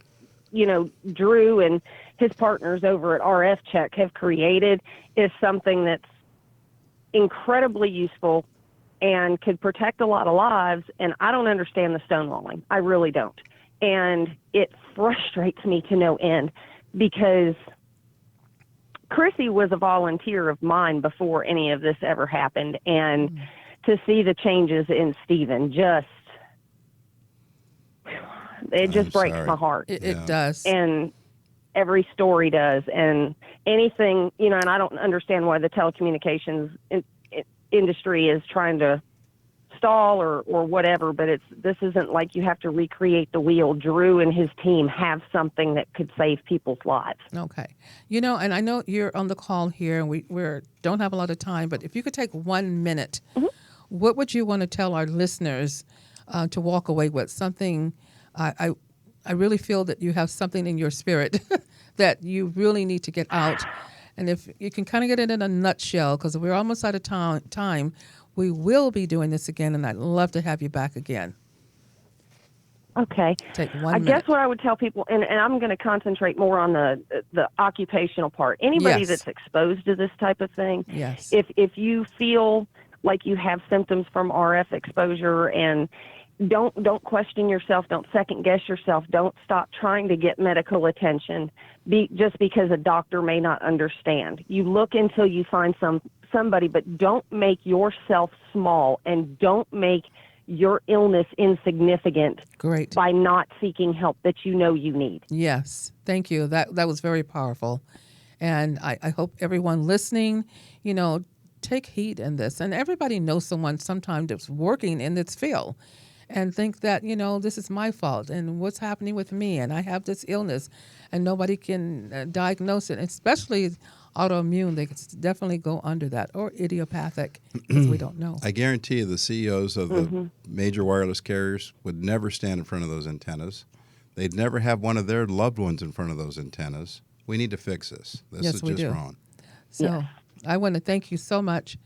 Drew and his partners over at RF Check have created is something that's incredibly useful and could protect a lot of lives. And I don't understand the stonewalling. I really don't. And it frustrates me to no end, because Chrissy was a volunteer of mine before any of this ever happened. And to see the changes in Stephen it just breaks sorry. my heart. It does. And every story does. And anything, and I don't understand why the telecommunications industry is trying to stall or whatever, but this isn't like you have to recreate the wheel. Drew and his team have something that could save people's lives. Okay. And I know you're on the call here, and we don't have a lot of time, but if you could take 1 minute, what would you want to tell our listeners to walk away with? Something, I really feel that you have something in your spirit that you really need to get out. And if you can kind of get it in a nutshell, because we're almost out of time, we will be doing this again, and I'd love to have you back again. Okay. Take 1 I minute. guess what I would tell people, and I'm going to concentrate more on the occupational part. Anybody Yes. that's exposed to this type of thing, Yes. if you feel like you have symptoms from RF exposure, and don't question yourself, don't second guess yourself, don't stop trying to get medical attention just because a doctor may not understand. You look until you find somebody, but don't make yourself small, and don't make your illness insignificant. Great. By not seeking help that you know you need. Yes, thank you. That was very powerful. And I hope everyone listening, take heed in this. And everybody knows someone sometimes that's working in this field and think that, this is my fault and what's happening with me, and I have this illness and nobody can diagnose it, especially autoimmune. They could definitely go under that, or idiopathic, because we don't know. I guarantee you the CEOs of the major wireless carriers would never stand in front of those antennas. They'd never have one of their loved ones in front of those antennas. We need to fix this. This Yes, is we just do. wrong. So I want to thank you so much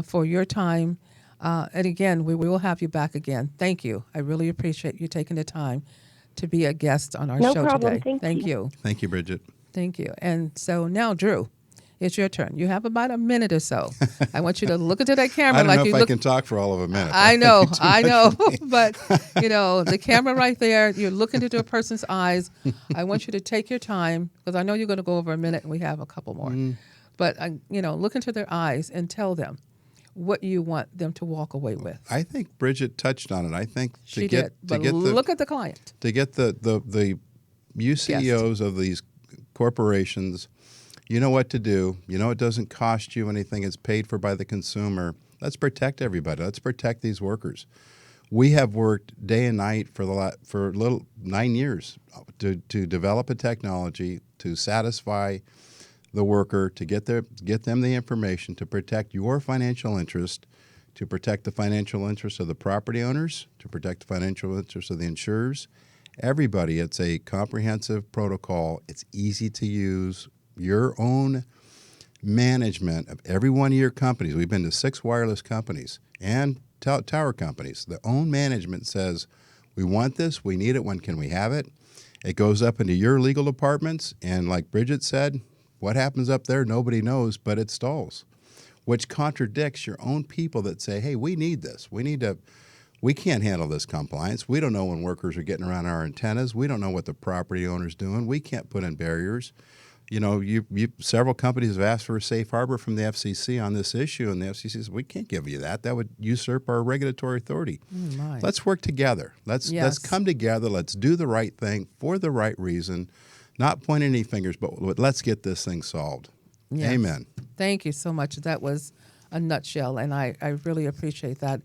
for your time. And again, we will have you back again. Thank you. I really appreciate you taking the time to be a guest on our No show problem. today. Thank you. Thank you, Bridget. Thank you. And so now, Drew, it's your turn. You have about a minute or so. I want you to look into that camera I don't like know you if I look. can talk for all of a minute. I know, That'd be too much for me. but the camera right there. You're looking into a person's eyes. I want you to take your time, because I know you're going to go over a minute, and we have a couple more. But look into their eyes and tell them what you want them to walk away with. I think Bridget touched on it. I think She did. But look at the client. To get the you CEOs of these corporations, you know what to do. You know it doesn't cost you anything. It's paid for by the consumer. Let's protect everybody. Let's protect these workers. We have worked day and night for 9 years to develop a technology to satisfy the worker, to get them the information to protect your financial interest, to protect the financial interest of the property owners, to protect the financial interest of the insurers. Everybody, it's a comprehensive protocol. It's easy to use. Your own management of every one of your companies. We've been to 6 wireless companies and tower companies. The own management says, we want this, we need it, when can we have it? It goes up into your legal departments, and like Bridget said, what happens up there, nobody knows, but it stalls, which contradicts your own people that say, hey, we need this. We can't handle this compliance. We don't know when workers are getting around our antennas. We don't know what the property owner's doing. We can't put in barriers. Several companies have asked for a safe harbor from the FCC on this issue, and the FCC says, we can't give you that. That would usurp our regulatory authority. Let's work together. Let's come together. Let's do the right thing for the right reason, not pointing any fingers, but let's get this thing solved. Yes. Amen. Thank you so much. That was a nutshell, and I really appreciate that.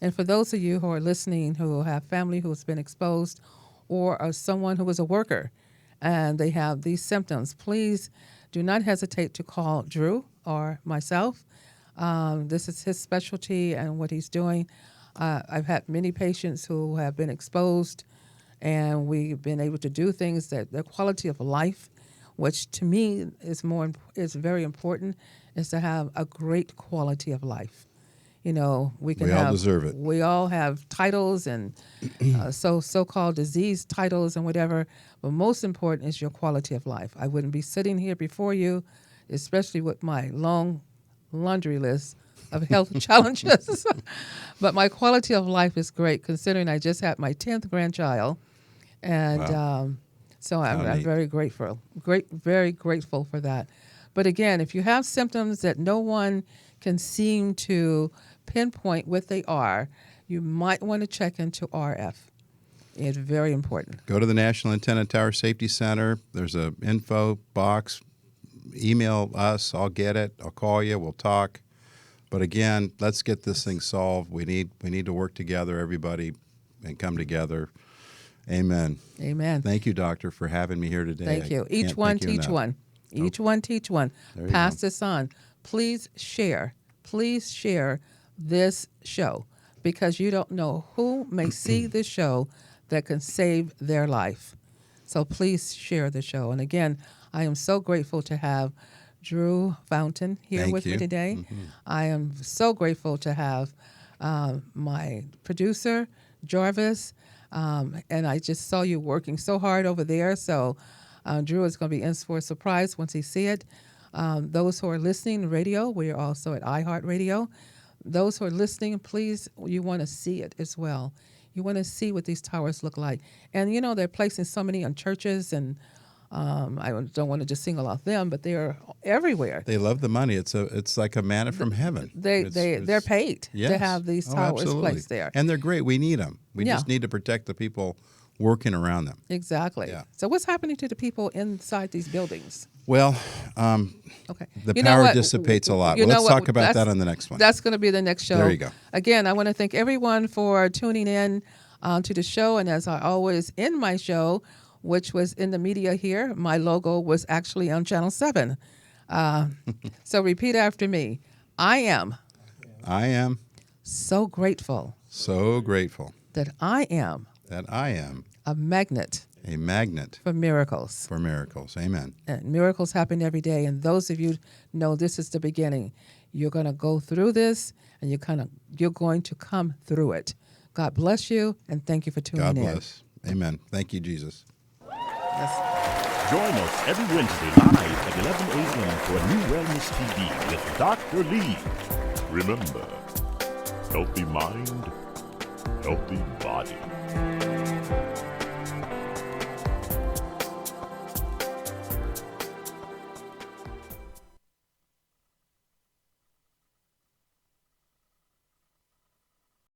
And for those of you who are listening who have family who has been exposed, or are someone who is a worker and they have these symptoms, please do not hesitate to call Drew or myself. This is his specialty and what he's doing. I've had many patients who have been exposed, and we've been able to do things that the quality of life, which to me is very important, is to have a great quality of life. We all deserve it. We all have titles and so-called disease titles and whatever, but most important is your quality of life. I wouldn't be sitting here before you, especially with my long laundry list of health challenges. But my quality of life is great, considering I just had my 10th grandchild, and wow. So I'm very grateful, very grateful for that. But again, if you have symptoms that no one can seem to pinpoint what they are, you might want to check into RF. It's very important. Go to the National Antenna Tower Safety Center. There's an info box. Email us. I'll get it. I'll call you. We'll talk. But again, let's get this thing solved. We need to work together, everybody, and come together. Amen. Amen. Thank you, Doctor, for having me here today. Thank you. Each one teach one. Each one teach one. Pass this on. Please share this show, because you don't know who may see this show that can save their life. So please share the show. And again, I am so grateful to have Drew Fountain here Thank with me you. today. I am so grateful to have my producer, Jarvis, and I just saw you working so hard over there. So Drew is going to be in for a surprise once he see it. Those who are listening radio, we are also at iHeartRadio. Those who are listening, please, you want to see it as well. You want to see what these towers look like. And, you know, they're placing so many on churches, and I don't want to just single out them, but they're everywhere. They love the money. It's like a manna from heaven. They're paid to Yes. have these Oh, towers absolutely. placed there. And they're great. We need them. We Yeah. just need to protect the people working around them. Exactly. Yeah. So what's happening to the people inside these buildings? Well, Okay. the You know power what? dissipates a lot. You Well, know let's what? talk about that on the next one. That's going to be the next show. There you go. Again, I want to thank everyone for tuning in to the show. And as I always end my show, which was in the media here, my logo was actually on Channel 7. So repeat after me. I am so grateful so grateful that I am that I am a magnet a magnet for miracles. for miracles. Amen. And miracles happen every day. And those of you know this is the beginning. You're going to go through this, and you're going to come through it. God bless you, and thank you for tuning God in. bless. Amen. Thank you, Jesus. Join us every Wednesday live at 11 a.m. for New Wellness TV with Dr. Lee. Remember, healthy mind, healthy body.